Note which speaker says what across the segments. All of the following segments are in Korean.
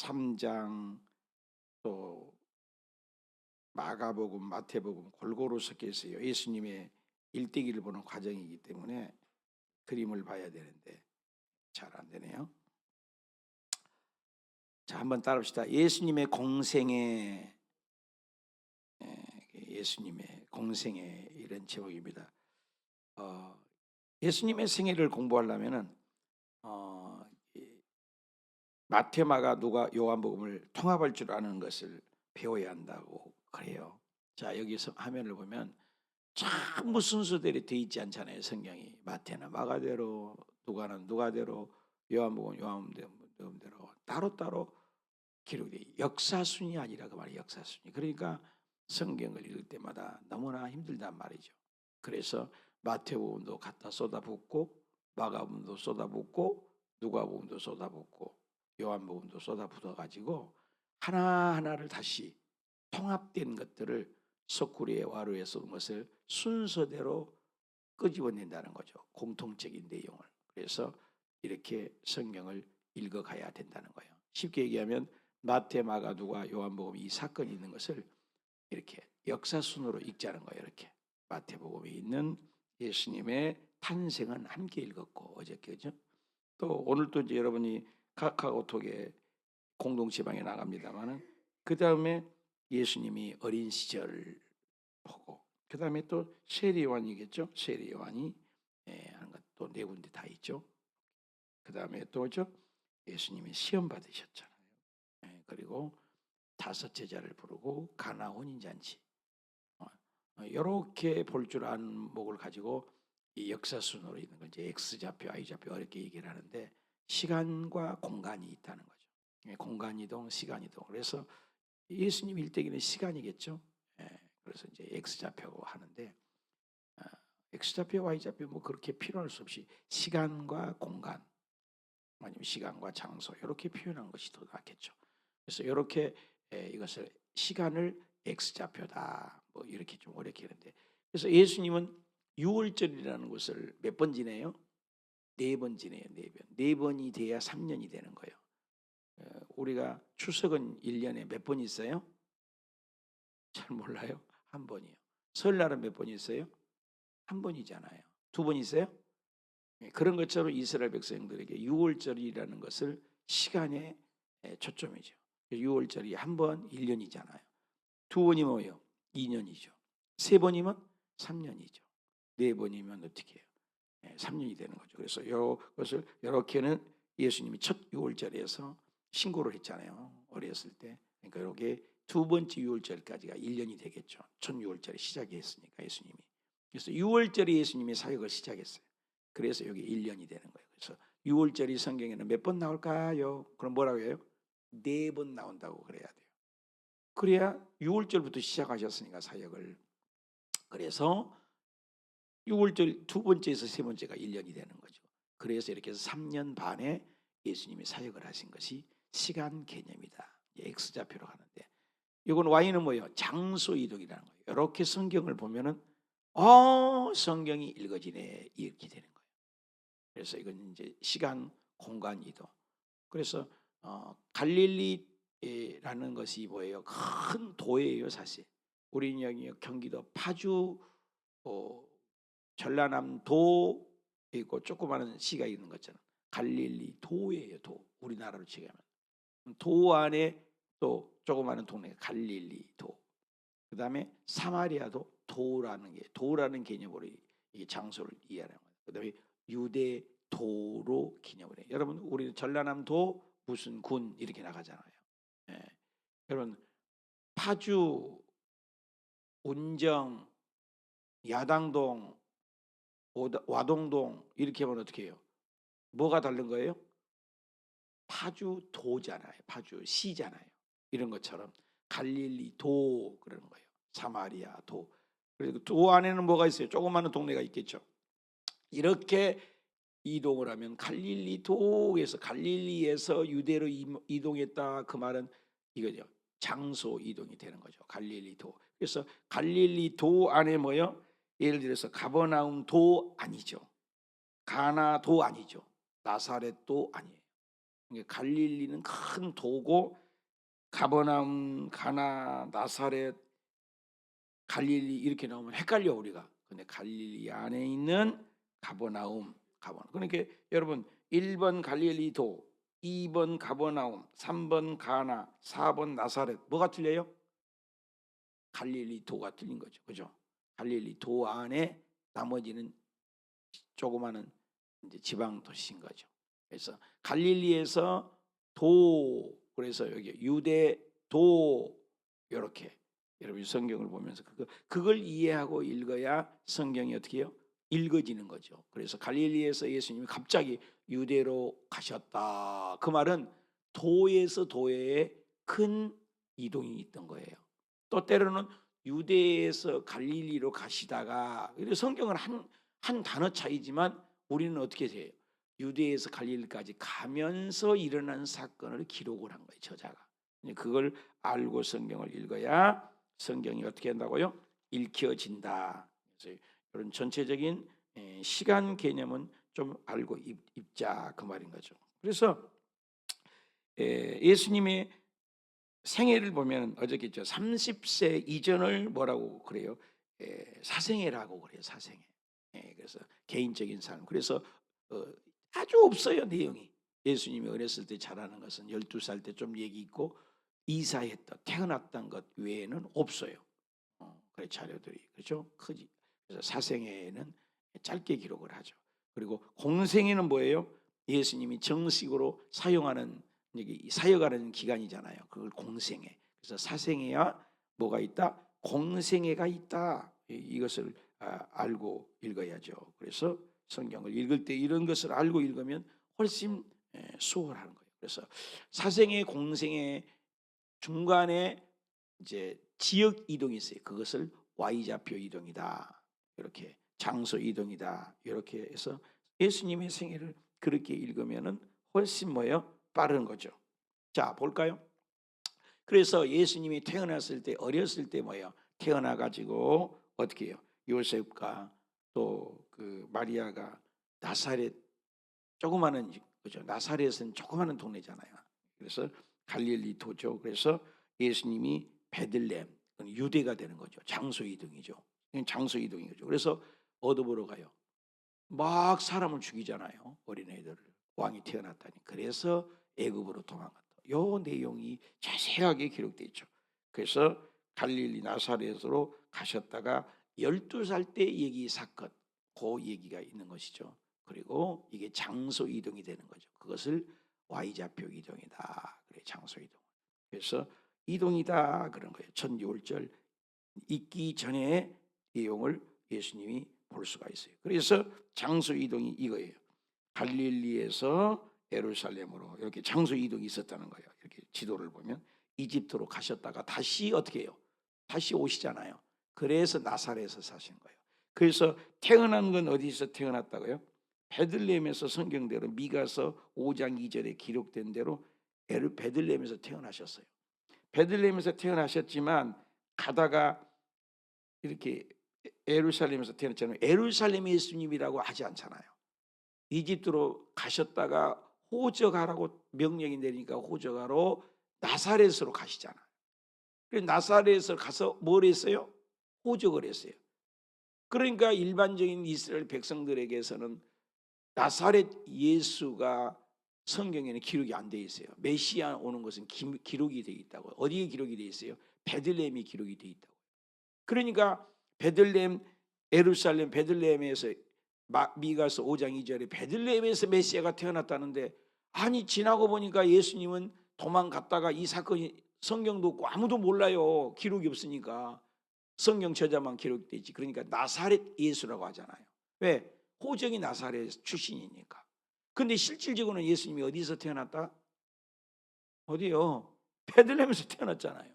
Speaker 1: 3장 또 마가복음, 마태복음 골고루 섞여 있어요. 예수님의 일대기를 보는 과정이기 때문에 그림을 봐야 되는데 잘 안 되네요. 자, 한번 따라합시다. 예수님의 공생애 이런 제목입니다. 예수님의 생애를 공부하려면은 마태, 마가, 누가, 요한복음을 통합할 줄 아는 것을 배워야 한다고 그래요. 자, 여기서 화면을 보면 전부 순서대로 돼 있지 않잖아요. 성경이 마태는 마가대로, 누가는 누가대로, 요한복음은 요한복음대로 따로따로 기록돼. 역사순이 아니라 그 말이 역사순이. 그러니까 성경을 읽을 때마다 너무나 힘들단 말이죠. 그래서 마태복음도 갖다 쏟아붓고, 마가복음도 쏟아붓고, 누가복음도 쏟아붓고, 요한복음도 쏟아붓어가지고 하나하나를 다시 통합된 것들을 석구리에 와루에 쏟은 것을 순서대로 끄집어낸다는 거죠. 공통적인 내용을. 그래서 이렇게 성경을 읽어가야 된다는 거예요. 쉽게 얘기하면 마태, 마가, 누가, 요한복음 이 사건이 있는 것을 이렇게 역사순으로 읽자는 거예요. 이렇게 마태복음에 있는 예수님의 탄생은 함께 읽었고 어저께 그죠? 또 오늘 또 이제 여러분이 카카오톡에 공동체방에 나갑니다만은 그 다음에 예수님이 어린 시절을 보고 그 다음에 또 세례요한이겠죠? 세례요한이 하는 것도 네 군데 다 있죠. 그 다음에 또죠 예수님이 시험 받으셨잖아요. 그리고 다섯 제자를 부르고 가나 혼인잔치 이렇게 볼 줄 아는 목을 가지고 이 역사순으로 있는 걸 이제 X좌표, Y좌표 이렇게 얘기를 하는데 시간과 공간이 있다는 거죠. 공간 이동, 시간 이동. 그래서 예수님 일대기는 시간이겠죠. 그래서 이제 X좌표고 하는데 X좌표, Y좌표 뭐 그렇게 필요할 수 없이 시간과 공간 아니면 시간과 장소 이렇게 표현한 것이 더 낫겠죠. 그래서 이렇게 이것을 시간을 X좌표다 뭐 이렇게 좀 어렵게 하는데 그래서 예수님은 6월절이라는 것을 몇 번 지내요? 4번 지내요. 4번. 4번이 돼야 3년이 되는 거예요. 우리가 추석은 1년에 몇 번 있어요? 잘 몰라요. 한 번이요. 설날은 몇 번 있어요? 한 번이잖아요. 2번 있어요? 그런 것처럼 이스라엘 백성들에게 6월절이라는 것을 시간에 초점이죠. 6월절이 한 번 1년이잖아요. 2번이 뭐예요? 2년이죠. 3번이면 3년이죠. 4번이면 어떻게 해요? 3년이 되는 거죠. 그래서 이것을 이렇게는 예수님이 첫 6월절에서 신고를 했잖아요. 어렸을 때. 그러니까 이렇게 두 번째 6월절까지가 1년이 되겠죠. 첫 6월절에 시작이 했으니까 예수님이. 그래서 6월절에 예수님이 사역을 시작했어요. 그래서 여기 1년이 되는 거예요. 그래서 6월절이 성경에는 몇 번 나올까요? 그럼 뭐라고 해요? 4번 나온다고 그래야 돼요. 그래야 6월절부터 시작하셨으니까 사역을. 그래서 6월절 두 번째에서 세 번째가 1년이 되는 거죠. 그래서 이렇게 해서 3년 반에 예수님이 사역을 하신 것이 시간 개념이다. X좌표로 가는데 이건 Y는 뭐예요? 장소 이동이라는 거예요. 이렇게 성경을 보면은 성경이 읽어지네 이렇게 되는 거예요. 그래서 이건 이제 시간 공간 이동. 그래서 갈릴리라는 것이 뭐예요? 큰 도예요, 사실. 우리 여기 경기도 파주 전라남도 있고 조그마한 시가 있는 것처럼 갈릴리 도예요. 도. 우리나라로 치면 도 안에 또 조그마한 동네 갈릴리 도. 그다음에 사마리아도 도라는 개념으로 이 장소를 이해하는 거예요. 그다음에 유대 도로 기념을 해요. 여러분 우리 전라남도 무슨 군 이렇게 나가잖아요. 여러분 파주, 운정, 야당동, 와동동 이렇게 하면 어떻게 해요? 뭐가 다른 거예요? 파주도잖아요. 파주시잖아요. 이런 것처럼 갈릴리 도 그러는 거예요. 사마리아 도. 그리고 도 안에는 뭐가 있어요? 조그마한 동네가 있겠죠. 이렇게 이동을 하면 갈릴리에서 유대로 이동했다 그 말은 이거죠. 장소 이동이 되는 거죠. 갈릴리도. 그래서 갈릴리도 안에 뭐요? 예를 들어서 가버나움도 아니죠. 가나도 아니죠. 나사렛도 아니에요. 갈릴리는 큰 도고 가버나움, 가나, 나사렛, 갈릴리 이렇게 나오면 헷갈려 우리가. 근데 갈릴리 안에 있는 가버나움. 그러니까 여러분 1번 갈릴리 도, 2번 가버나움, 3번 가나, 4번 나사렛. 뭐가 틀려요? 갈릴리 도가 틀린 거죠. 그죠? 갈릴리 도 안에 나머지는 조그마한 이제 지방 도시인 거죠. 그래서 갈릴리에서 도, 그래서 여기 유대 도, 이렇게 여러분 성경을 보면서 그걸 이해하고 읽어야 성경이 어떻게 해요? 읽어지는 거죠. 그래서 갈릴리에서 예수님이 갑자기 유대로 가셨다. 그 말은 도에서 도에 큰 이동이 있던 거예요. 또 때로는 유대에서 갈릴리로 가시다가, 성경은 한 단어 차이지만 우리는 어떻게 해요? 유대에서 갈릴리까지 가면서 일어난 사건을 기록을 한 거예요, 저자가. 그걸 알고 성경을 읽어야 성경이 어떻게 한다고요? 읽혀진다. 그래서 이런 전체적인 시간 개념은 좀 알고 입자, 그 말인 거죠. 그래서 예수님의 생애를 보면 어저께 30세 이전을 뭐라고 그래요? 사생애라고 그래요. 사생애. 그래서 개인적인 삶. 그래서 아주 없어요, 내용이. 예수님이 어렸을 때 자라는 것은 12살 때 좀 얘기 있고 이사했다, 태어났던 것 외에는 없어요. 그래 자료들이, 그렇죠? 크지. 그래서 사생애는 짧게 기록을 하죠. 그리고 공생애는 뭐예요? 예수님이 정식으로 사용하는 여기 사역하는 기간이잖아요. 그걸 공생애. 그래서 사생애야 뭐가 있다? 공생애가 있다. 이것을 알고 읽어야죠. 그래서 성경을 읽을 때 이런 것을 알고 읽으면 훨씬 수월한 거예요. 그래서 사생애, 공생애 중간에 이제 지역 이동이 있어요. 그것을 Y좌표 이동이다. 이렇게 장소 이동이다. 이렇게 해서 예수님의 생애를 그렇게 읽으면은 훨씬 뭐예요? 빠른 거죠. 자, 볼까요? 그래서 예수님이 태어났을 때, 어렸을 때 뭐예요? 태어나 가지고 어떻게 해요? 요셉과 또 그 마리아가 나사렛, 조그마한, 그죠? 나사렛은 조그마한 동네잖아요. 그래서 갈릴리 도죠. 그래서 예수님이 베들레헴, 유대가 되는 거죠. 장소 이동이죠. 장소 이동인 거죠. 그래서 얻어보러 가요. 막 사람을 죽이잖아요. 어린애들을. 왕이 태어났다니. 그래서 애굽으로 도망갔다. 요 내용이 자세하게 기록되어 있죠. 그래서 갈릴리 나사렛으로 가셨다가 12살 때 얘기 사건, 그 얘기가 있는 것이죠. 그리고 이게 장소 이동이 되는 거죠. 그것을 Y좌표 이동이다. 그래, 장소 이동. 그래서 이동이다 그런 거예요. 첫 유월절 있기 전에 내용을 예수님이 볼 수가 있어요. 그래서 장소 이동이 이거예요. 갈릴리에서 예루살렘으로 이렇게 장소 이동이 있었다는 거예요. 이렇게 지도를 보면 이집트로 가셨다가 다시 어떻게 해요? 다시 오시잖아요. 그래서 나사렛에서 사신 거예요. 그래서 태어난 건 어디서 태어났다고요? 베들레헴에서 성경대로 미가서 5장 2절에 기록된 대로 베들레헴에서 태어나셨어요. 베들레헴에서 태어나셨지만 가다가 이렇게 예루살렘에서 태어났잖아요. 예루살렘 예수님이라고 하지 않잖아요. 이집트로 가셨다가 호적하라고 명령이 내리니까 호적하러 나사렛으로 가시잖아요. 그래서 나사렛에서 가서 뭘 했어요? 호적을 했어요. 그러니까 일반적인 이스라엘 백성들에게서는 나사렛 예수가 성경에는 기록이 안 돼 있어요. 메시아 오는 것은 기록이 돼 있다고. 어디에 기록이 돼 있어요? 베들레헴이 기록이 돼 있다고. 그러니까 베들레헴, 예루살렘 베들레헴에서 미가서 5장 2절에 베들레헴에서 메시아가 태어났다는데, 아니 지나고 보니까 예수님은 도망갔다가 이 사건이 성경도 없고 아무도 몰라요. 기록이 없으니까. 성경 저자만 기록돼 있지. 그러니까 나사렛 예수라고 하잖아요. 왜? 호적이 나사렛 출신이니까. 근데 실질적으로는 예수님이 어디서 태어났다? 어디요? 베들레헴에서 태어났잖아요.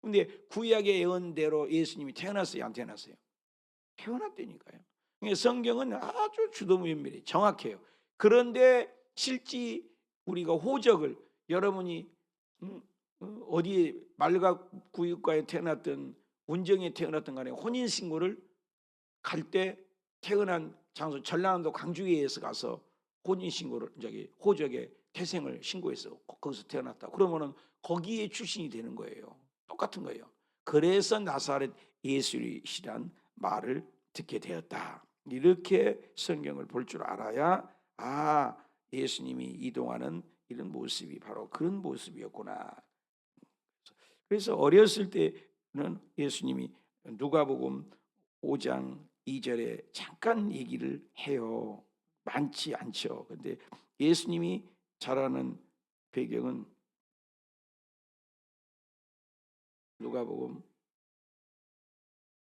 Speaker 1: 근데 구약의 예언대로 예수님이 태어났어요, 안 태어났어요? 태어났다니까요. 그러니까 성경은 아주 주도면밀히 정확해요. 그런데 실제 우리가 호적을, 여러분이 어디에 말갑구육가에 태어났든 운정에 태어났든 간에 혼인신고를 갈 때 태어난 장소 전라남도 광주에서 가서 혼인신고를 저기 호적에 태생을 신고해서 거기서 태어났다. 그러면은 거기에 출신이 되는 거예요. 똑같은 거예요. 그래서 나사렛 예수이시란 말을 듣게 되었다. 이렇게 성경을 볼 줄 알아야 예수님이 이동하는 이런 모습이 바로 그런 모습이었구나. 그래서 어렸을 때는 예수님이 누가복음 5장 2절에 잠깐 얘기를 해요. 많지 않죠. 근데 예수님이 자라는 배경은 누가복음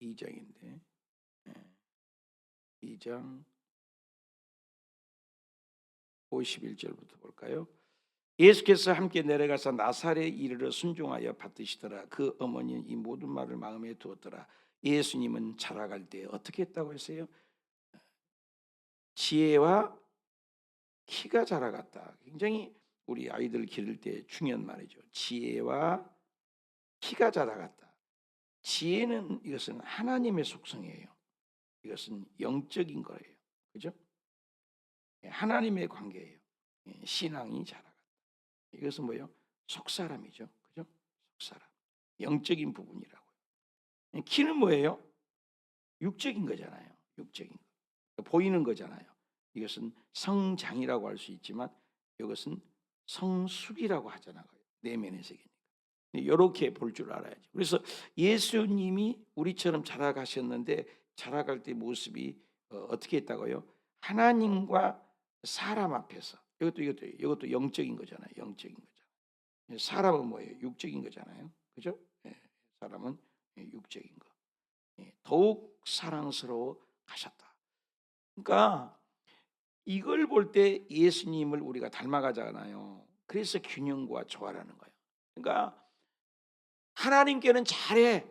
Speaker 1: 2장인데 2장 51절부터 볼까요? 예수께서 함께 내려가서 나사렛에 이르러 순종하여 받으시더라. 그 어머니는 이 모든 말을 마음에 두었더라. 예수님은 자라갈 때 어떻게 했다고 했어요? 지혜와 키가 자라갔다. 굉장히 우리 아이들 기를 때 중요한 말이죠. 지혜와 키가 자라갔다. 지혜는 이것은 하나님의 속성이에요. 이것은 영적인 거예요. 그죠? 하나님의 관계예요. 신앙이 자라갔다. 이것은 뭐예요? 속사람이죠. 그죠? 속사람. 영적인 부분이라고요. 키는 뭐예요? 육적인 거잖아요. 육적인 거. 보이는 거잖아요. 이것은 성장이라고 할 수 있지만 이것은 성숙이라고 하잖아요. 내면의 세계니까. 이렇게 볼 줄 알아야죠. 그래서 예수님이 우리처럼 자라가셨는데 자라갈 때 모습이 어떻게 했다고요? 하나님과 사람 앞에서 이것도 영적인 거잖아요. 영적인 거잖아요. 사람은 뭐예요? 육적인 거잖아요. 그죠? 사람은 육적인 거. 더욱 사랑스러워 하셨다. 그러니까 이걸 볼 때 예수님을 우리가 닮아가잖아요. 그래서 균형과 조화라는 거예요. 그러니까 하나님께는 잘해.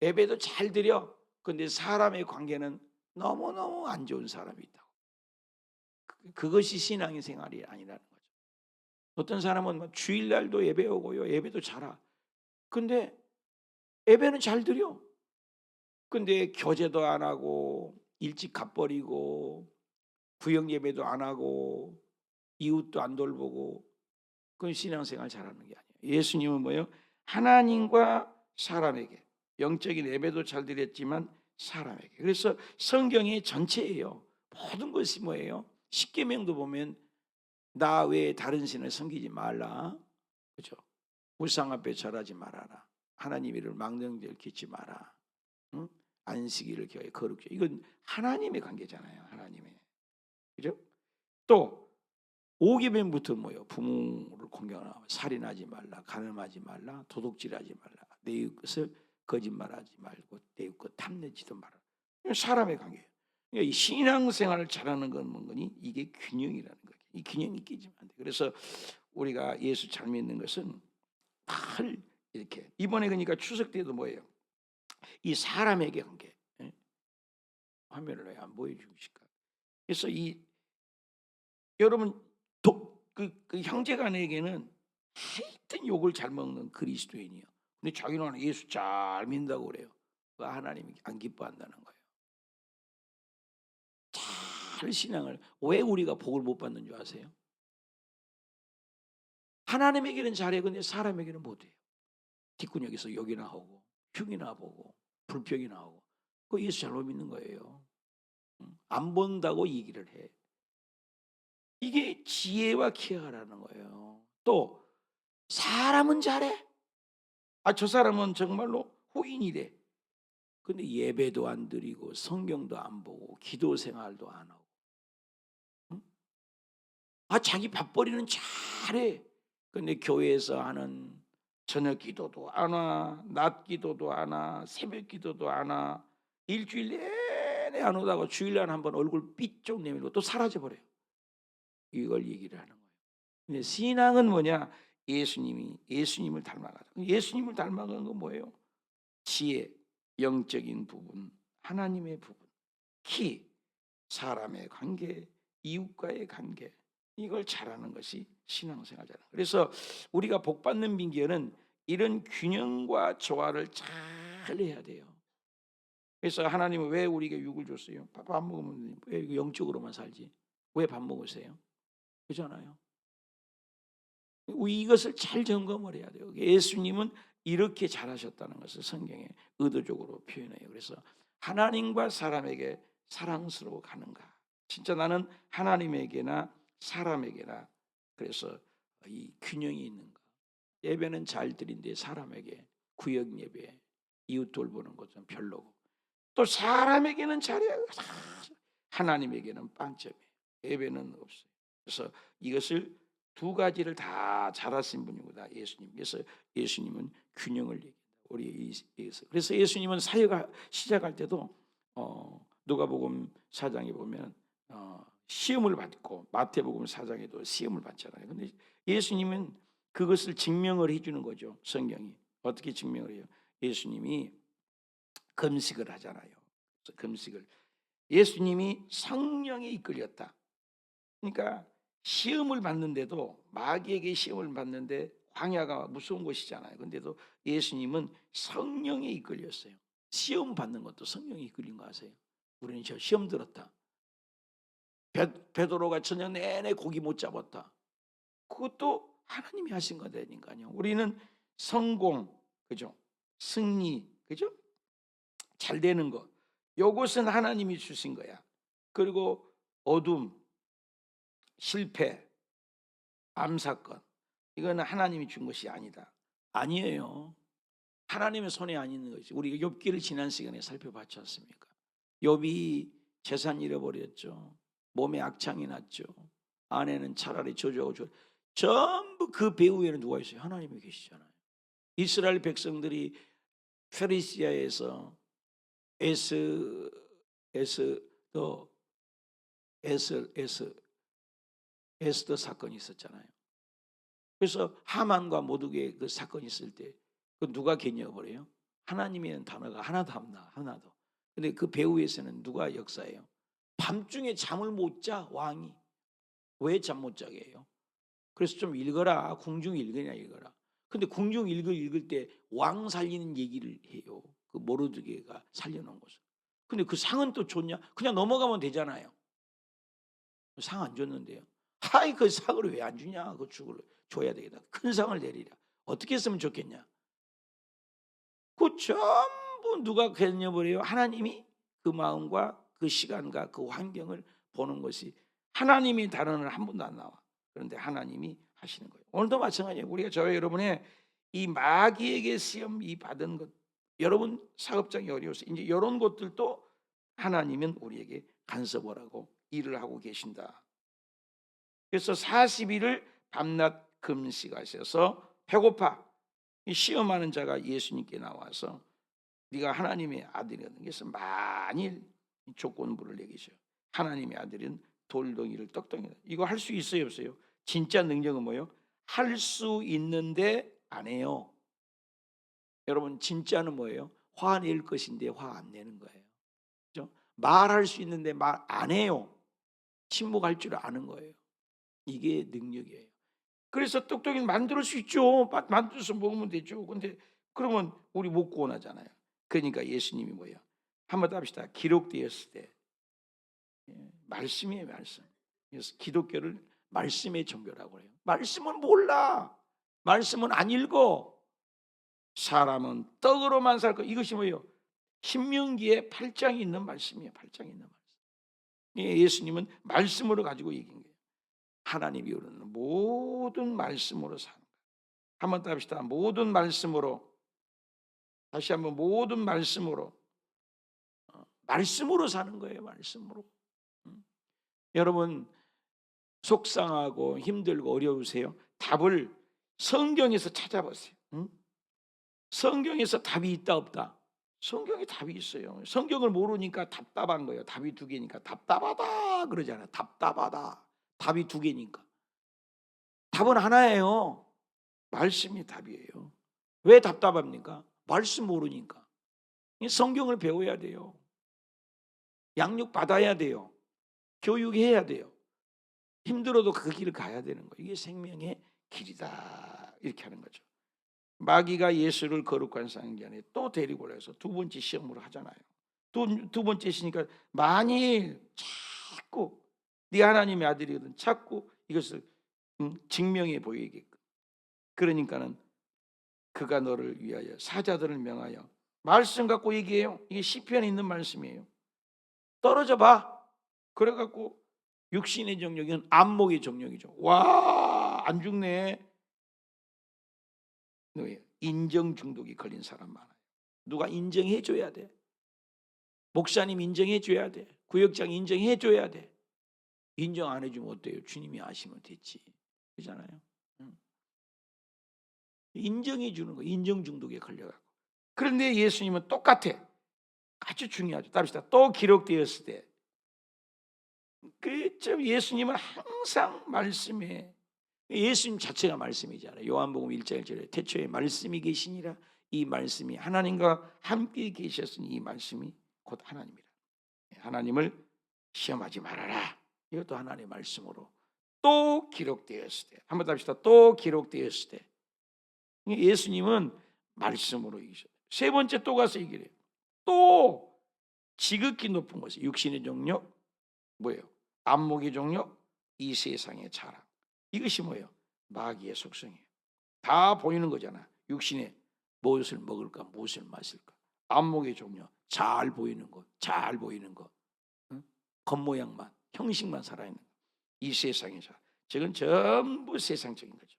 Speaker 1: 예배도 잘 드려. 근데 사람의 관계는 너무너무 안 좋은 사람이 있다고. 그것이 신앙의 생활이 아니라는 거죠. 어떤 사람은 뭐 주일날도 예배 오고요. 예배도 잘하. 근데 예배는 잘 드려. 근데 교제도 안 하고 일찍 가버리고 구역 예배도 안 하고 이웃도 안 돌보고 그건 신앙생활 잘하는 게 아니에요. 예수님은 뭐예요? 하나님과 사람에게 영적인 예배도 잘 드렸지만 사람에게. 그래서 성경의 전체예요. 모든 것이 뭐예요? 십계명도 보면 나 외에 다른 신을 섬기지 말라. 그렇죠? 우상 앞에 절하지 말아라. 하나님 이름을 망령될 짓지 마라. 응? 안식일을 거룩히. 이건 하나님의 관계잖아요. 하나님의. 그죠? 또 5계명부터 뭐예요? 부모를 공경하라. 살인하지 말라. 간음하지 말라. 도둑질하지 말라. 내 이웃을 거짓말하지 말고 내 이웃 탐내지도 말라. 사람의 관계예요. 그러니까 이 신앙생활을 잘하는 건 뭐니? 이게 균형이라는 거예요. 이 균형이 깨지면 안 돼. 그래서 우리가 예수 잘 믿는 것은 늘 이렇게 이번에 그러니까 추석 때도 뭐예요? 이 사람에게 관계. 화면을 왜 안 보여주실까? 그래서 이 여러분 그 형제간에게는 하여튼 욕을 잘 먹는 그리스도인이요. 근데 자기는 예수 잘 믿는다고 그래요. 그 하나님이 안 기뻐한다는 거예요. 잘 신앙을 왜 우리가 복을 못 받는 줄 아세요? 하나님에게는 잘해 근데 사람에게는 못해요. 뒷구녕에서 욕이나 하고 흉이나 보고 불평이나 하고 그 예수 잘못 믿는 거예요. 안 본다고 얘기를 해. 이게 지혜와 키아라는 거예요. 또 사람은 잘해. 저 사람은 정말로 호인이래. 근데 예배도 안 드리고 성경도 안 보고 기도 생활도 안 하고. 응? 자기 밥벌이는 잘해. 근데 교회에서 하는 저녁 기도도 안 와, 낮 기도도 안 와, 새벽 기도도 안 와. 일주일 내내 안 오다가 주일날 한번 얼굴 삐쩍 내밀고 또 사라져 버려요. 이걸 얘기를 하는 거예요. 근데 신앙은 뭐냐? 예수님을 닮아가자. 예수님을 닮아가는 건 뭐예요? 지혜, 영적인 부분, 하나님의 부분, 키, 사람의 관계, 이웃과의 관계 이걸 잘하는 것이 신앙생활이잖아요. 그래서 우리가 복받는 비결은 이런 균형과 조화를 잘 해야 돼요. 그래서 하나님은 왜 우리에게 육을 줬어요? 밥 먹으면 왜 영적으로만 살지? 왜 밥 먹으세요? 그렇잖아요. 이것을 잘 점검을 해야 돼요. 예수님은 이렇게 잘하셨다는 것을 성경에 의도적으로 표현해요. 그래서 하나님과 사람에게 사랑스러워 가는가? 진짜 나는 하나님에게나 사람에게나 그래서 이 균형이 있는가? 예배는 잘 드린데 사람에게 구역 예배, 이웃 돌보는 것은 별로고 또 사람에게는 잘해요. 하나님에게는 빵점이에요. 예배는 없어요. 그래서 이것을 두 가지를 다 잘하신 분이구나 예수님. 그래서 예수님은 균형을 얘기합니다. 우리에게서. 그래서 예수님은 사역을 시작할 때도 누가복음 4장에 보면 시험을 받고 마태복음 4장에도 시험을 받잖아요. 근데 예수님은 그것을 증명을 해주는 거죠. 성경이 어떻게 증명을 해요? 예수님이 금식을 하잖아요. 금식을 예수님이 성령에 이끌렸다. 그러니까 시험을 받는데도 마귀에게 시험을 받는데 광야가 무서운 곳이잖아요. 근데도 예수님은 성령에 이끌렸어요. 시험 받는 것도 성령에 이끌린 거 아세요? 우리는 저 시험 들었다. 베드로가 저녁 내내 고기 못 잡았다. 그것도 하나님이 하신 거다니까요. 우리는 성공, 그죠? 승리, 그죠? 잘 되는 것. 요것은 하나님이 주신 거야. 그리고 어둠, 실패, 암사건. 이거는 하나님이 준 것이 아니다. 아니에요. 하나님의 손에 안 있는 것이. 우리 욥기를 지난 시간에 살펴봤지 않습니까? 욥이 재산 잃어버렸죠. 몸에 악창이 났죠. 아내는 차라리 저주하고 전부 그 배후에는 누가 있어요? 하나님이 계시잖아요. 이스라엘 백성들이 페르시아에서 에스더 사건이 있었잖아요. 그래서 하만과 모두의 그 사건이 있을 때 그 누가 개녀버려요? 하나님이라는 단어가 하나도 없나 하나도. 근데 그 배후에서는 누가 역사해요? 밤중에 잠을 못 자 왕이. 왜 잠 못 자게 해요? 그래서 좀 읽어라. 궁중 읽으냐 읽어라. 근데 궁중 읽을 때 왕 살리는 얘기를 해요. 그 모르드게가 살려놓은 것을. 근데 그 상은 또 줬냐? 그냥 넘어가면 되잖아요. 상 안 줬는데요. 하이 그 상을 왜 안 주냐? 그 죽을 줘야 되겠다. 큰 상을 내리라. 어떻게 했으면 좋겠냐? 그 전부 누가 개념을 해요? 하나님이 그 마음과 그 시간과 그 환경을 보는 것이 하나님의 단어는 한 번도 안 나와. 그런데 하나님이 하시는 거예요. 오늘도 마찬가지예요. 우리가 저와 여러분의 이 마귀에게 시험이 받은 것, 여러분 사업장이 어려워서 이제 이런 것들도 하나님은 우리에게 간섭을 하고 일을 하고 계신다. 그래서 40일을 밤낮 금식하셔서 배고파 시험하는 자가 예수님께 나와서 네가 하나님의 아들이라는 것을 많이 조건부를 내기셔요. 하나님의 아들은 돌덩이를 떡덩이다. 이거 할 수 있어요 없어요? 진짜 능력은 뭐예요? 할 수 있는데 안 해요. 여러분 진짜는 뭐예요? 화낼 것인데 화 안 내는 거예요. 그렇죠? 말할 수 있는데 말 안 해요. 침묵할 줄 아는 거예요. 이게 능력이에요. 그래서 떡떡이는 만들 수 있죠. 만들어서 먹으면 되죠. 근데 그러면 우리 못 구원하잖아요. 그러니까 예수님이 뭐예요? 한번 더 합시다. 기록되었을 때 말씀이에요. 말씀. 그래서 기독교를 말씀의 종교라고 해요. 말씀은 몰라. 말씀은 안 읽어. 사람은 떡으로만 살 거. 이것이 뭐예요? 신명기에 8장이 있는 말씀이에요. 8장이 있는 말씀. 예수님은 말씀으로 가지고 얘기한 거예요. 하나님이 이루는 모든 말씀으로 사는 거예요. 한번 더 합시다. 모든 말씀으로. 다시 한번 모든 말씀으로. 말씀으로 사는 거예요. 말씀으로. 여러분 속상하고 힘들고 어려우세요? 답을 성경에서 찾아보세요. 성경에서 답이 있다 없다? 성경에 답이 있어요. 성경을 모르니까 답답한 거예요. 답이 두 개니까 답답하다 그러잖아요. 답답하다. 답이 두 개니까. 답은 하나예요. 말씀이 답이에요. 왜 답답합니까? 말씀 모르니까. 성경을 배워야 돼요. 양육 받아야 돼요. 교육해야 돼요. 힘들어도 그 길을 가야 되는 거예요. 이게 생명의 길이다. 이렇게 하는 거죠. 마귀가 예수를 거룩한 상전에 또 데리고 와서 두 번째 시험으로 하잖아요. 두 번째 시니까 만일 자꾸 네 하나님의 아들이거든 자꾸 이것을 증명해 보이게끔 그러니까는 그가 너를 위하여 사자들을 명하여 말씀 갖고 얘기해요. 이게 시편에 있는 말씀이에요. 떨어져 봐. 그래갖고 육신의 정욕은 안목의 정욕이죠. 와, 안 죽네. 인정 중독이 걸린 사람 많아요. 누가 인정해 줘야 돼. 목사님 인정해 줘야 돼. 구역장 인정해 줘야 돼. 인정 안 해주면 어때요? 주님이 아시면 됐지. 그렇잖아요. 인정해 주는 거, 인정 중독에 걸려가고. 그런데 예수님은 똑같아. 아주 중요하죠. 답시다. 또 기록되었을 때, 그점 예수님은 항상 말씀에, 예수님 자체가 말씀이잖아요. 요한복음 1장 1절에 태초에 말씀이 계시니라. 이 말씀이 하나님과 함께 계셨으니 이 말씀이 곧 하나님이라. 하나님을 시험하지 말아라. 이것도 하나님의 말씀으로 또 기록되었을 때, 한번 답시다. 또 기록되었을 때, 예수님은 말씀으로 이기셔. 세 번째 또 가서 얘기를 해요. 또 지극히 높은 곳에 육신의 정욕, 뭐예요? 안목의 정욕, 이 세상의 자랑. 이것이 뭐예요? 마귀의 속성이에요. 다 보이는 거잖아. 육신에 무엇을 먹을까, 무엇을 마실까. 안목의 정욕, 잘 보이는 것, 잘 보이는 것, 겉모양만, 형식만 살아있는 것. 이 세상의 자랑. 저건 전부 세상적인 거죠.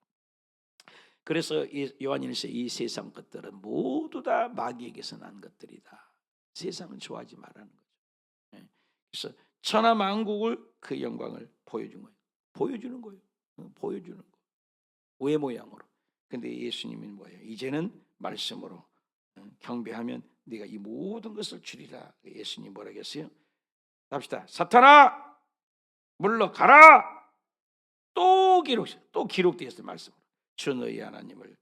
Speaker 1: 그래서 요한일서 이 세상 것들은 모두 다 마귀에게서 난 것들이다. 세상은 좋아하지 말라는 거죠. 그래서 천하 만국을 그 영광을 보여준 거예요. 보여주는 거예요. 보여주는 거. 외모양으로. 근데 예수님은 뭐예요? 이제는 말씀으로 경배하면 네가 이 모든 것을 주리라. 예수님 뭐라고 했어요? 합시다. 사탄아 물러가라. 또 기록되어 있어요. 말씀으로. 주 너희 하나님을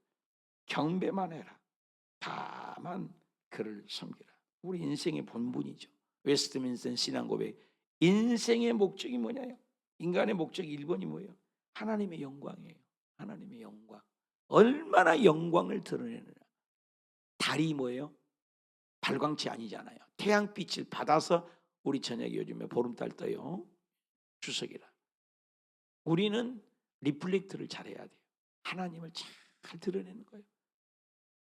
Speaker 1: 경배만 해라. 다만 그를 섬기라. 우리 인생의 본분이죠. 웨스트민스터 신앙고백 인생의 목적이 뭐냐요? 인간의 목적이 1번이 뭐예요? 하나님의 영광이에요. 하나님의 영광. 얼마나 영광을 드러내느냐. 달이 뭐예요? 발광체 아니잖아요. 태양빛을 받아서 우리 저녁에 요즘에 보름달 떠요. 주석이라. 우리는 리플렉트를 잘해야 돼요. 하나님을 잘 드러내는 거예요.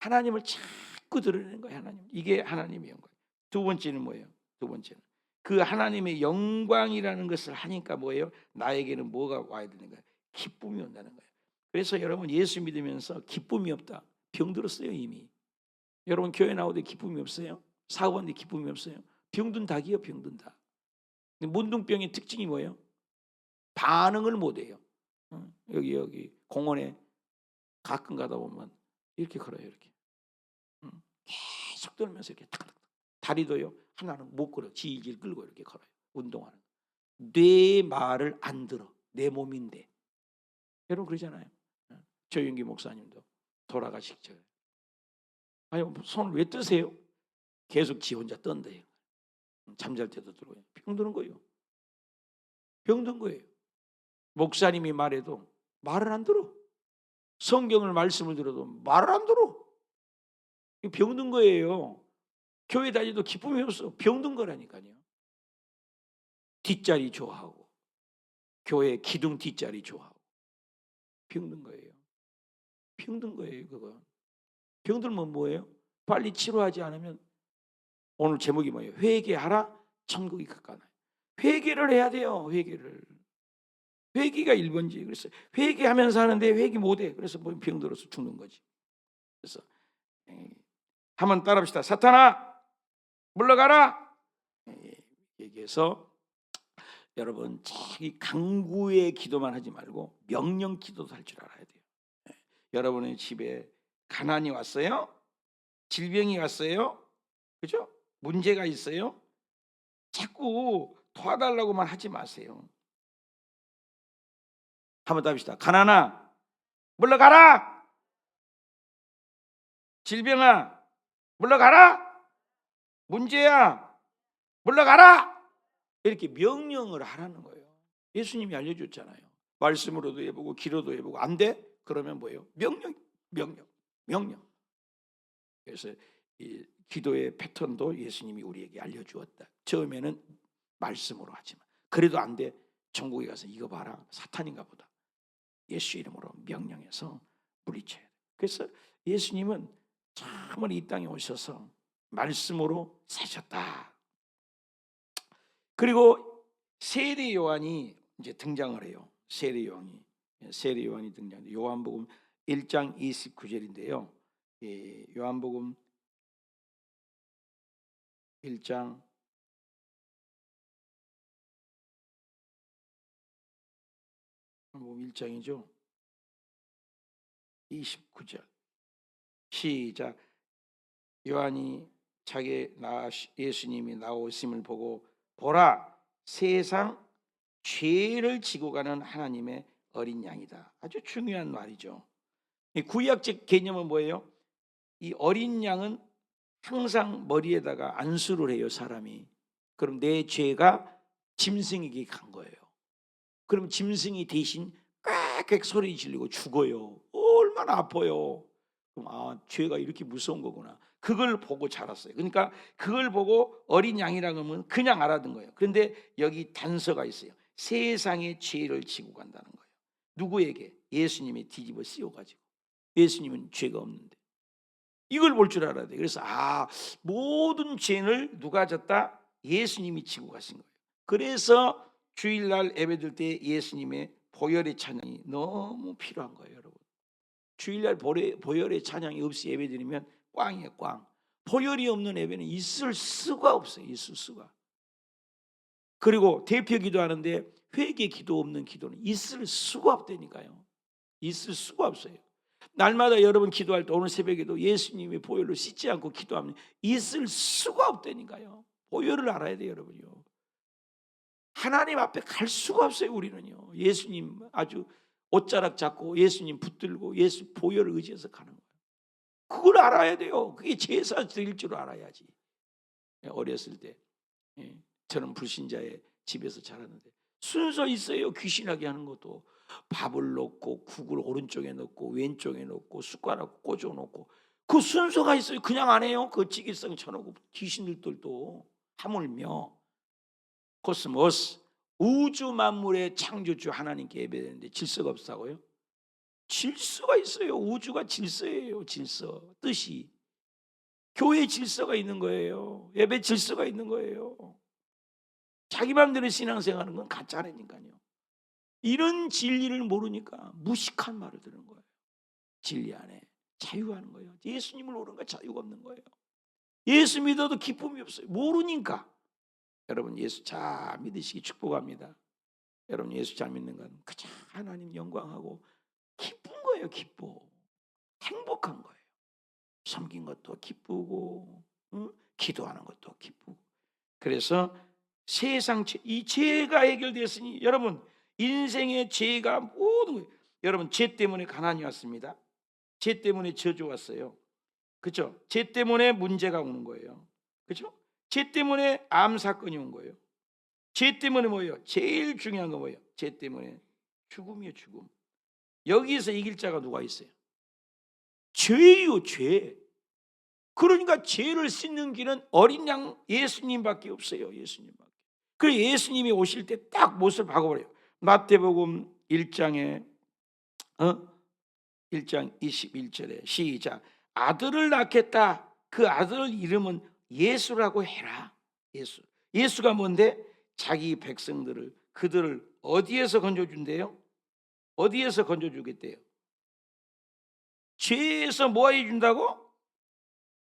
Speaker 1: 하나님을 자꾸 드러내는 거예요. 하나님. 이게 하나님의 영광. 두 번째는 뭐예요? 두 번째는 그 하나님의 영광이라는 것을 하니까 뭐예요? 나에게는 뭐가 와야 되는 거예요? 기쁨이 온다는 거예요. 그래서 여러분 예수 믿으면서 기쁨이 없다. 병들었어요 이미. 여러분 교회 나오는데 기쁨이 없어요? 사고하는데 기쁨이 없어요? 병든 닭이요, 병든 닭. 문둥병의 특징이 뭐예요? 반응을 못해요. 여기 공원에 가끔 가다 보면 이렇게 걸어요. 이렇게 계속 돌면서 이렇게 탁탁탁. 다리도요 하나는 못 걸어. 질질 끌고 이렇게 걸어요. 운동하는. 내 말을 안 들어. 내 몸인데. 여러분 그러잖아요. 조윤기 목사님도 돌아가시기 전에 아니 손을 왜 뜨세요? 계속 지 혼자 떤대요. 잠잘 때도 들어요. 병드는 거예요. 병든 거예요. 목사님이 말해도 말을 안 들어. 성경을 말씀을 들어도 말을 안 들어. 병든 거예요. 교회 다니도 기쁨이 없어. 병든 거라니까요. 뒷자리 좋아하고 교회 기둥 뒷자리 좋아하고 병든 거예요. 병든 거예요. 그거. 병들면 뭐예요? 빨리 치료하지 않으면 오늘 제목이 뭐예요? 회개하라 천국이 가까나요. 회개를 해야 돼요. 회개를. 회개가 1번지. 그래서 회개하면서 하는데 회개 못해. 그래서 뭐 병들어서 죽는 거지. 그래서 한번 따라합시다. 사탄아 물러가라. 얘기해서 여러분 자기 강구의 기도만 하지 말고 명령 기도도 할 줄 알아야 돼요. 여러분의 집에 가난이 왔어요? 질병이 왔어요? 그죠? 문제가 있어요? 자꾸 도와달라고만 하지 마세요. 한번 더 합시다. 가난아 물러가라. 질병아 물러가라. 문제야 물러가라. 이렇게 명령을 하라는 거예요. 예수님이 알려줬잖아요. 말씀으로도 해보고 기도도 해보고 안 돼? 그러면 뭐예요? 명령. 그래서 이 기도의 패턴도 예수님이 우리에게 알려주었다. 처음에는 말씀으로 하지만 그래도 안 돼. 천국에 가서 이거 봐라. 사탄인가 보다. 예수 이름으로 명령해서 물리쳐야 돼요. 그래서 예수님은 참으로 이 땅에 오셔서 말씀으로 사셨다. 그리고 세례 요한이 이제 등장을 해요. 세례 요한이 등장해요. 요한복음 1장 29절인데요. 요한복음 1장 1장이죠. 29절 시작. 요한이 예수님이 나오심을 보고 보라, 세상 죄를 지고 가는 하나님의 어린 양이다. 아주 중요한 말이죠. 이 구약적 개념은 뭐예요? 이 어린 양은 항상 머리에다가 안수를 해요, 사람이. 그럼 내 죄가 짐승에게 간 거예요. 그럼 짐승이 대신 꽥꽥 소리 지르고 죽어요. 얼마나 아파요. 그럼 죄가 이렇게 무서운 거구나. 그걸 보고 자랐어요. 그러니까 그걸 보고 어린 양이라고 하면 그냥 알아듣는 거예요. 그런데 여기 단서가 있어요. 세상의 죄를 지고 간다는 거예요. 누구에게? 예수님이 뒤집어 씌워가지고. 예수님은 죄가 없는데. 이걸 볼 줄 알아야 돼요. 그래서 모든 죄를 누가 졌다? 예수님이 지고 가신 거예요. 그래서 주일날 예배드릴 때 예수님의 보혈의 찬양이 너무 필요한 거예요, 여러분. 주일날 보혈의 찬양이 없이 예배드리면 꽝이에요, 꽝. 보혈이 없는 예배는 있을 수가 없어요, 있을 수가. 그리고 대표 기도하는데 회개 기도 없는 기도는 있을 수가 없다니까요. 있을 수가 없어요. 날마다 여러분 기도할 때 오늘 새벽에도 예수님이 보혈로 씻지 않고 기도하면 있을 수가 없다니까요. 보혈을 알아야 돼요, 여러분요. 하나님 앞에 갈 수가 없어요, 우리는요. 예수님 아주 옷자락 잡고 예수님 붙들고 예수 보혈을 의지해서 가는 거예요. 그걸 알아야 돼요. 그게 제사 드릴 줄 알아야지. 어렸을 때 저는 불신자의 집에서 자랐는데 순서 있어요. 귀신하게 하는 것도 밥을 넣고 국을 오른쪽에 넣고 왼쪽에 넣고 숟가락 꽂아 놓고 그 순서가 있어요. 그냥 안 해요. 그 지기성 쳐놓고 귀신들도 하물며 코스모스 우주 만물의 창조주 하나님께 예배되는데 질서가 없다고요? 질서가 있어요. 우주가 질서예요. 질서, 뜻이. 교회 질서가 있는 거예요. 예배 질서가 있는 거예요. 자기 마음대로 신앙생활하는 건 가짜라니까요. 이런 진리를 모르니까 무식한 말을 들은 거예요. 진리 안에 자유하는 거예요. 예수님을 모르니까 자유가 없는 거예요. 예수 믿어도 기쁨이 없어요. 모르니까. 여러분 예수 잘 믿으시기 축복합니다. 여러분 예수 잘 믿는 건 그저 하나님 영광하고 기쁜 거예요. 기뻐. 행복한 거예요. 섬긴 것도 기쁘고 기도하는 것도 기쁘고. 그래서 세상 이 죄가 해결되었으니 여러분 인생의 죄가 모든 거예요. 여러분 죄 때문에 가난이 왔습니다. 죄 때문에 저주 왔어요. 그렇죠? 죄 때문에 문제가 오는 거예요. 그렇죠? 죄 때문에 암 사건이 온 거예요. 죄 때문에 뭐예요? 제일 중요한 거 뭐예요? 죄 때문에 죽음이에요, 죽음. 여기서 이길 자가 누가 있어요? 죄요, 죄. 그러니까 죄를 씻는 길은 어린 양 예수님밖에 없어요. 예수님밖에. 그래서 예수님이 오실 때 딱 못을 박아버려요. 마태복음 1장에 1장 21절에 시작. 아들을 낳겠다. 그 아들 이름은 예수라고 해라. 예수. 예수가 뭔데? 자기 백성들을 그들을 어디에서 건져준대요? 어디에서 건져주겠대요? 죄에서 뭐 해준다고?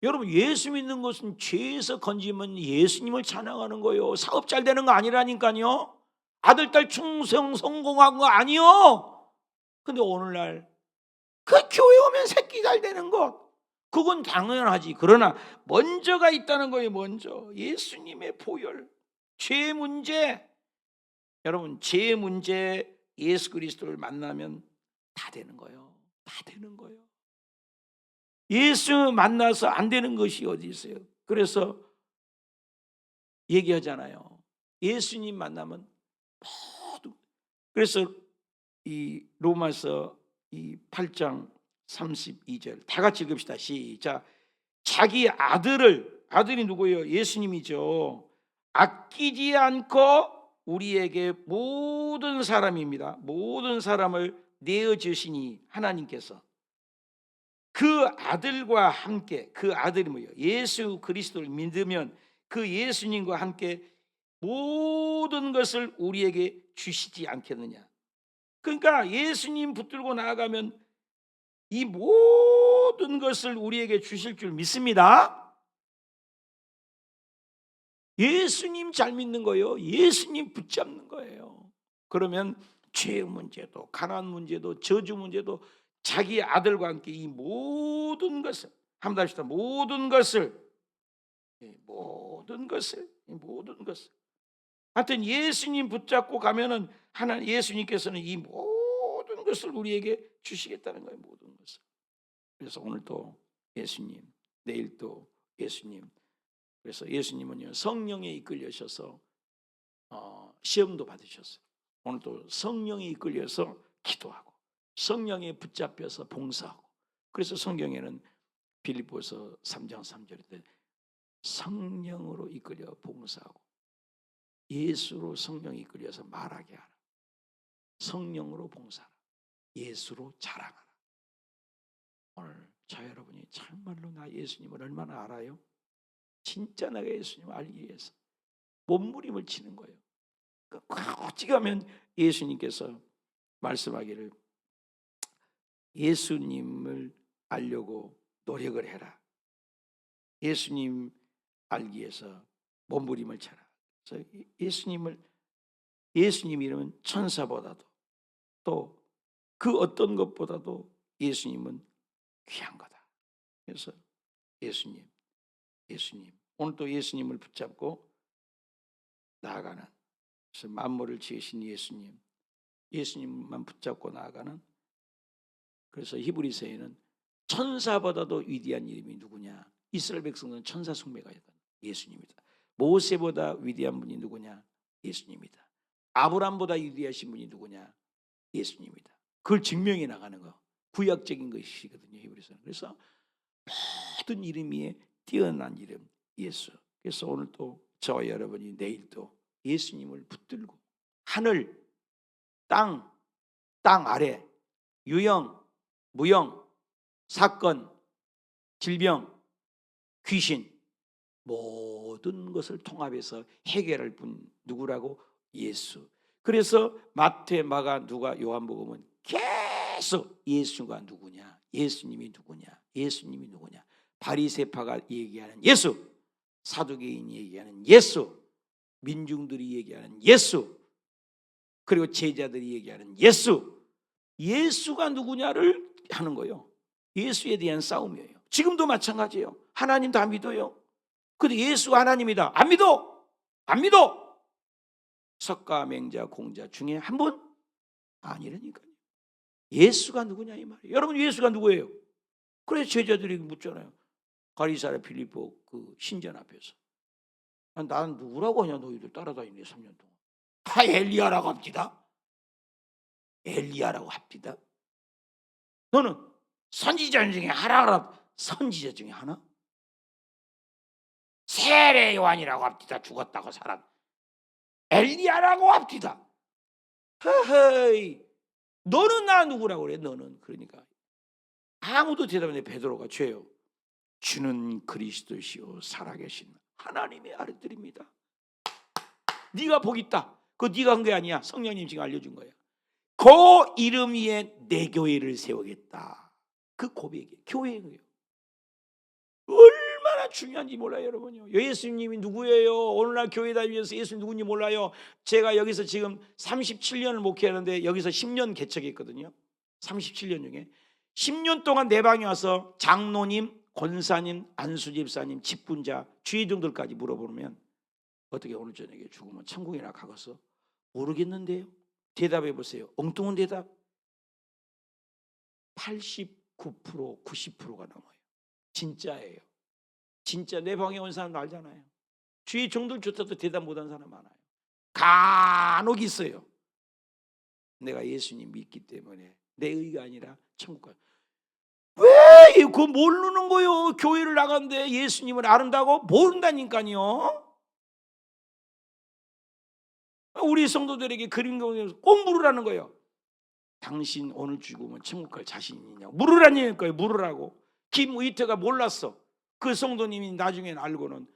Speaker 1: 여러분 예수 믿는 것은 죄에서 건지면 예수님을 찬양하는 거예요. 사업 잘 되는 거 아니라니까요. 아들 딸 충성 성공한 거 아니요. 근데 오늘날 그 교회 오면 새끼 잘 되는 것 그건 당연하지. 그러나 먼저가 있다는 거예요. 먼저 예수님의 보혈. 죄 문제. 여러분 죄 문제 예수 그리스도를 만나면 다 되는 거예요. 다 되는 거예요. 예수 만나서 안 되는 것이 어디 있어요? 그래서 얘기하잖아요. 예수님 만나면 모두. 그래서 이 로마서 이 8장 32절 다 같이 읽읍시다. 시작. 자기 아들이 누구예요? 예수님이죠. 아끼지 않고 우리에게 모든 사람입니다. 모든 사람을 내어 주시니 하나님께서 그 아들과 함께, 그 아들이 뭐예요? 예수 그리스도를 믿으면 그 예수님과 함께 모든 것을 우리에게 주시지 않겠느냐. 그러니까 예수님 붙들고 나아가면 이 모든 것을 우리에게 주실 줄 믿습니다. 예수님 잘 믿는 거예요. 예수님 붙잡는 거예요. 그러면 죄 문제도, 가난 문제도, 저주 문제도 자기 아들과 함께 이 모든 것을, 한번 합시다. 모든 것을, 하여튼 예수님 붙잡고 가면은 하나님, 예수님께서는 이 모든 것을 우리에게 주시겠다는 거예요. 모든 것을. 그래서 오늘도 예수님, 내일도 예수님. 그래서 예수님은요, 성령에 이끌려셔서 시험도 받으셨어요. 오늘도 성령에 이끌려서 기도하고 성령에 붙잡혀서 봉사하고. 그래서 성경에는 빌립보서 3장 3절에 성령으로 이끌려 봉사하고 예수로 성령이 이끌려서 말하게 하라. 성령으로 봉사하라. 예수로 자랑하라. 오늘 저 여러분이 참말로 나 예수님을 얼마나 알아요? 진짜 내가 예수님을 알기 위해서 몸부림을 치는 거예요. 어찌 하면 예수님께서 말씀하기를 예수님을 알려고 노력을 해라. 예수님 알기 위해서 몸부림을 쳐라. 그래서 예수님 이름은 천사보다도 또 그 어떤 것보다도 예수님은 귀한 거다. 그래서 예수님 오늘 또 예수님을 붙잡고 나아가는, 그래서 만물을 지으신 예수님만 붙잡고 나아가는. 그래서 히브리서에는 천사보다도 위대한 이름이 누구냐? 이스라엘 백성은 천사 숭배가 있다. 예수님이다. 모세보다 위대한 분이 누구냐? 예수님이다. 아브라함보다 위대하신 분이 누구냐? 예수님이다. 그걸 증명해 나가는 거, 구약적인 것이거든요, 히브리서는. 그래서 모든 이름 위에 뛰어난 이름 예수. 그래서 오늘 또 저와 여러분이 내일도 예수님을 붙들고 하늘, 땅 아래, 유형, 무형, 사건, 질병, 귀신, 모든 것을 통합해서 해결할 분 누구라고? 예수. 그래서 마태, 마가, 누가, 요한복음은 계속 예수가 누구냐, 예수님이 누구냐, 예수님이 누구냐. 바리새파가 얘기하는 예수, 사두개인이 얘기하는 예수, 민중들이 얘기하는 예수, 그리고 제자들이 얘기하는 예수, 예수가 누구냐를 하는 거예요. 예수에 대한 싸움이에요. 지금도 마찬가지예요. 하나님 다 믿어요. 근데 예수가 하나님이다. 안 믿어. 석가, 맹자, 공자 중에 한 분? 아니라니까요. 예수가 누구냐 이 말이에요. 여러분, 예수가 누구예요? 그래서 제자들이 묻잖아요. 가리사랴 빌립보 그 신전 앞에서. 나는 누구라고 하냐, 너희들 따라다니네 3년 동안. 엘리야라고 합디다. 엘리야라고 합디다. 너는 선지자 중에 하나라. 선지자 중에 하나? 세례 요한이라고 합디다. 죽었다고 살았. 엘리야라고 합디다. 허허이, 너는 나 누구라고 그래? 너는. 그러니까 아무도 대답 안 해. 베드로가 죄요. 주는 그리스도시요 살아계신 하나님의 아들입니다. 네가 복 있다. 그거 네가 한 게 아니야. 성령님 지금 알려준 거야. 그 이름 위에 내 교회를 세우겠다. 그 고백이 교회예요. 얼마나 중요한지 몰라요, 여러분요. 예수님이 누구예요? 오늘날 교회 다니면서 예수님 누군지 몰라요. 제가 여기서 지금 37년을 목회하는데 여기서 10년 개척했거든요. 37년 중에 10년 동안 내 방에 와서 장로님, 권사님, 안수집사님, 직분자, 주의종들까지 물어보면 어떻게 오늘 저녁에 죽으면 천국이나 가겠어? 모르겠는데요. 대답해 보세요. 엉뚱한 대답. 89%, 90%가 넘어요. 진짜예요. 진짜 내 방에 온 사람 알잖아요. 주위 종들조차도 대답 못한 사람 많아요. 간혹 있어요. 내가 예수님 믿기 때문에 내 의가 아니라 천국 가. 왜 그거 모르는 거요? 교회를 나갔는데 예수님을 아른다고? 모른다니까요. 우리 성도들에게 그림 그리면서 꼭 물으라는 거예요. 당신 오늘 죽으면 천국 갈 자신 있냐고 물으라는 거예요. 물으라고. 김의태가 몰랐어. 그 성도님이 나중에 알고는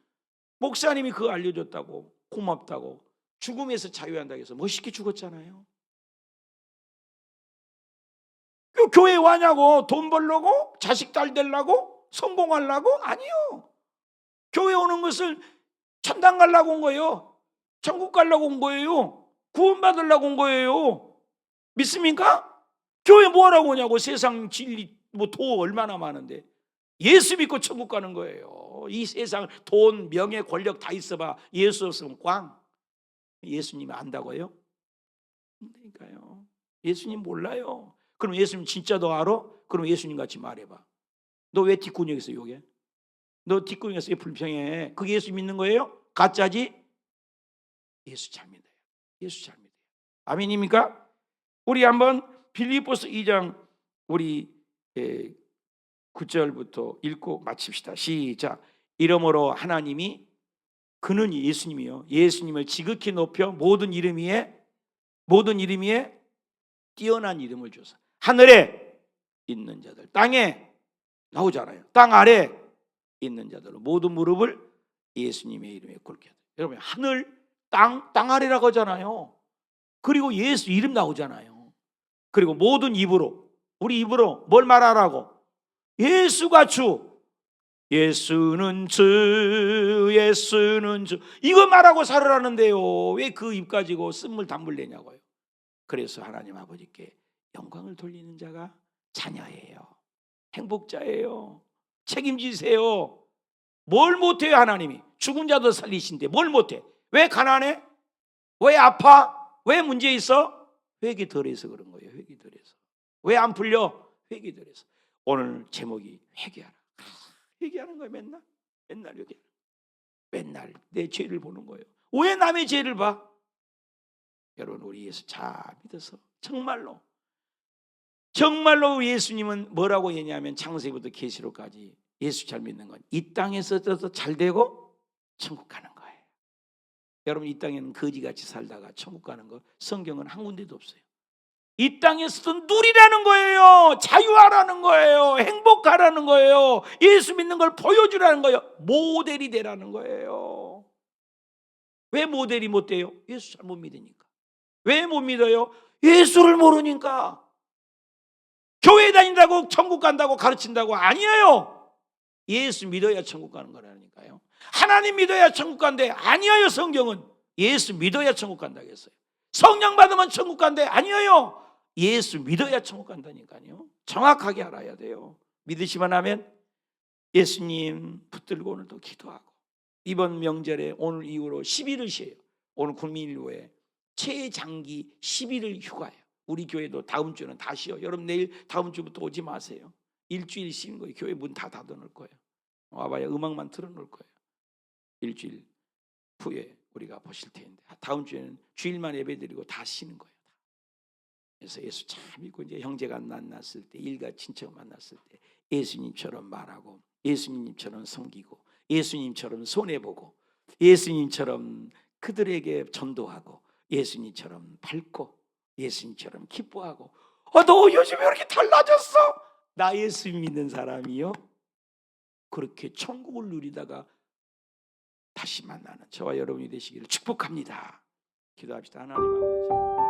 Speaker 1: 목사님이 그거 알려줬다고, 고맙다고, 죽음에서 자유한다고 해서 멋있게 죽었잖아요. 그 교회 와냐고? 돈 벌려고? 자식 딸 되려고? 성공하려고? 아니요. 교회 오는 것을 천당 가려고 온 거예요. 천국 가려고 온 거예요. 구원 받으려고 온 거예요. 믿습니까? 교회 뭐 하라고 오냐고. 세상 진리 도 얼마나 많은데 예수 믿고 천국 가는 거예요. 이 세상 돈, 명예, 권력 다 있어봐 예수 없으면 꽝. 예수님 안다고요? 그러니까요. 예수님 몰라요. 그럼 예수님 진짜 너 알아? 그럼 예수님 같이 말해봐. 너 왜 뒷구녕에서 욕해? 너 뒷구녕에서 왜 불평해? 그게 예수 믿는 거예요? 가짜지? 예수 잘 믿어요. 예수 잘 믿어요. 아멘입니까? 우리 한번 빌립보서 2장 우리 9절부터 읽고 마칩시다. 시작. 이러므로 하나님이, 그는 예수님이요, 예수님을 지극히 높여 모든 이름 위에 뛰어난 이름을 줘서 하늘에 있는 자들, 땅에 나오잖아요. 땅 아래 있는 자들로 모든 무릎을 예수님의 이름에 꿇게 하다. 여러분, 하늘, 땅 아래라고 하잖아요. 그리고 예수 이름 나오잖아요. 그리고 모든 입으로, 우리 입으로 뭘 말하라고? 예수가 주, 예수는 주, 예수는 주, 이거 말하고 살으라는데요. 왜 그 입 가지고 쓴물 단물 내냐고요. 그래서 하나님 아버지께 영광을 돌리는 자가 자녀예요. 행복자예요. 책임지세요. 뭘 못해요? 하나님이 죽은 자도 살리신데 뭘 못해? 왜 가난해? 왜 아파? 왜 문제 있어? 회개 덜해서 그런 거예요. 회개 덜해서. 왜 안 풀려? 회개 덜해서. 오늘 제목이 회개하라. 회개하는 거예요. 맨날 회개. 맨날 내 죄를 보는 거예요. 왜 남의 죄를 봐? 여러분, 우리 예수 잘 믿어서 정말로 예수님은 뭐라고 얘기하면 창세기부터 계시록까지 예수 잘 믿는 건 이 땅에서도 잘 되고 천국 가는 거예요. 여러분, 이 땅에는 거지같이 살다가 천국 가는 거 성경은 한 군데도 없어요. 이 땅에서도 누리라는 거예요. 자유하라는 거예요. 행복하라는 거예요. 예수 믿는 걸 보여주라는 거예요. 모델이 되라는 거예요. 왜 모델이 못 돼요? 예수 잘 못 믿으니까. 왜 못 믿어요? 예수를 모르니까. 교회 다닌다고 천국 간다고 가르친다고 아니에요. 예수 믿어야 천국 가는 거라니까요. 하나님 믿어야 천국 간대 아니에요. 성경은 예수 믿어야 천국 간다고 했어요. 성령 받으면 천국 간대 아니에요. 예수 믿어야 천국 간다니까요. 정확하게 알아야 돼요. 믿으시면 하면 예수님 붙들고 오늘도 기도하고, 이번 명절에 오늘 이후로 10일을 쉬어요. 오늘 국민일보에 최장기 10일을 휴가예요. 우리 교회도 다음 주는 다 쉬어. 여러분 내일 다음 주부터 오지 마세요. 일주일 쉬는 거예요. 교회 문 다 닫아놓을 거예요. 와봐야 음악만 틀어놓을 거예요. 일주일 후에 우리가 보실 텐데 다음 주에는 주일만 예배드리고 다 쉬는 거예요. 그래서 예수 참 믿고 이제 형제가 만났을 때, 일가 친척 만났을 때 예수님처럼 말하고, 예수님처럼 섬기고, 예수님처럼 손해보고, 예수님처럼 그들에게 전도하고, 예수님처럼 밝고, 예수님처럼 기뻐하고. 너 요즘 왜 이렇게 달라졌어? 나 예수 믿는 사람이요. 그렇게 천국을 누리다가 다시 만나는 저와 여러분이 되시기를 축복합니다. 기도합시다. 하나님 아버지,